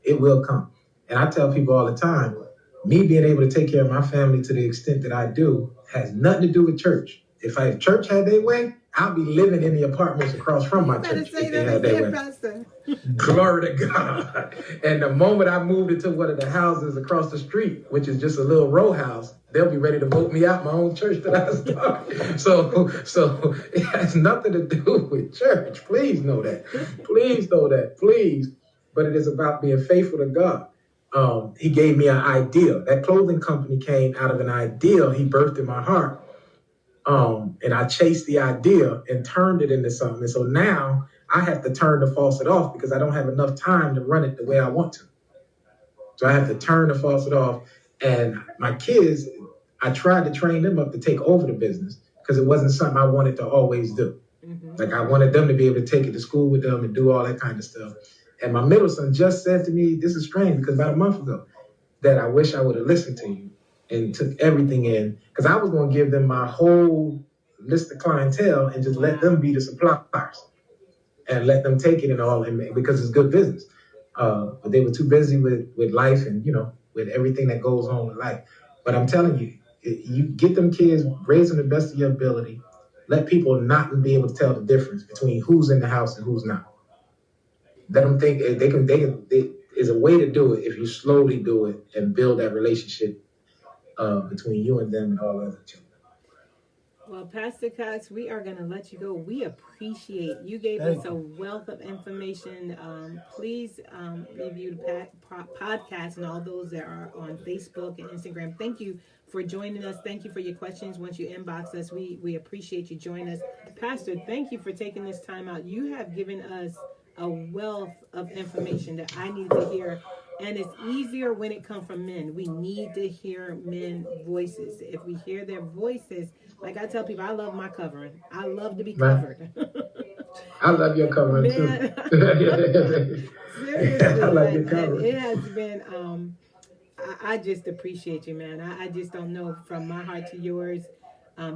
It will come. And I tell people all the time, me being able to take care of my family to the extent that I do has nothing to do with church. If church had their way, I'll be living in the apartments across from my church if they had their way. Pastor. Glory to God. And the moment I moved into one of the houses across the street, which is just a little row house, they'll be ready to vote me out my own church that I started. So it has nothing to do with church. Please know that. Please know that. Please. But it is about being faithful to God. He gave me an idea. That clothing company came out of an idea he birthed in my heart. And I chased the idea and turned it into something. And so now I have to turn the faucet off because I don't have enough time to run it the way I want to. So I have to turn the faucet off. And my kids, I tried to train them up to take over the business because it wasn't something I wanted to always do. Mm-hmm. Like I wanted them to be able to take it to school with them and do all that kind of stuff. And my middle son just said to me, this is strange because about a month ago, that I wish I would have listened to you and took everything in, because I was going to give them my whole list of clientele and just let them be the suppliers and let them take it and all, and because it's good business. But they were too busy with life and, with everything that goes on with life. But I'm telling you, you get them kids, raise them the best of your ability. Let people not be able to tell the difference between who's in the house and who's not. Let them think there's a way to do it if you slowly do it and build that relationship between you and them and all other children. Well, Pastor Cox, we are going to let you go. We appreciate you gave us a wealth of information. Please review the podcast and all those that are on Facebook and Instagram. Thank you for joining us. Thank you for your questions. Once you inbox us, we appreciate you joining us. Pastor, thank you for taking this time out. You have given us a wealth of information that I need to hear. And it's easier when it comes from men. We need to hear men's voices. If we hear their voices, like I tell people, I love my covering. I love to be covered. I love your covering too. Seriously, I love your covering. It has been, I just appreciate you, man. I just don't know, from my heart to yours.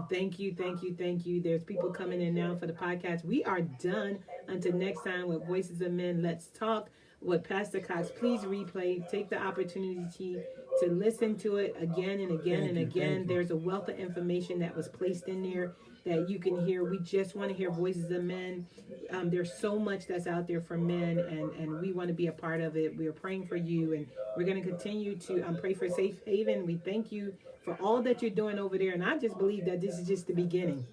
Thank you. There's people coming in now for the podcast. We are done. Until next time with Voices of Men, let's talk with Pastor Cox. Please replay. Take the opportunity to listen to it again and again and again. There's a wealth of information that was placed in there. that you can hear. We just want to hear voices of men. There's so much that's out there for men, and we want to be a part of it. We are praying for you, and we're going to continue to pray for Safe Haven. We thank you for all that you're doing over there, and I just believe that this is just the beginning.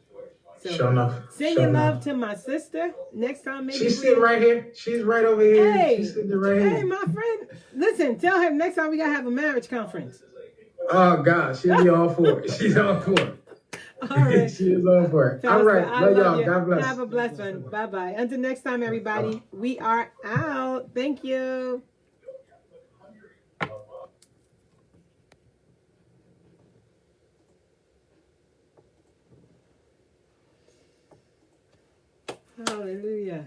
So Sure enough. send your love to my sister. Next time, maybe She's sitting right here. She's right over here. Hey, She's sitting right hey, here. my friend. Listen, tell her next time we gotta have a marriage conference. Oh God, she'll be all for it. She's all for it. All right. She is all for it. All Pastor, right. I Love love y'all. you. God bless. Have a blessed one. Bye bye. Until next time, everybody. We are out. Thank you. Hallelujah.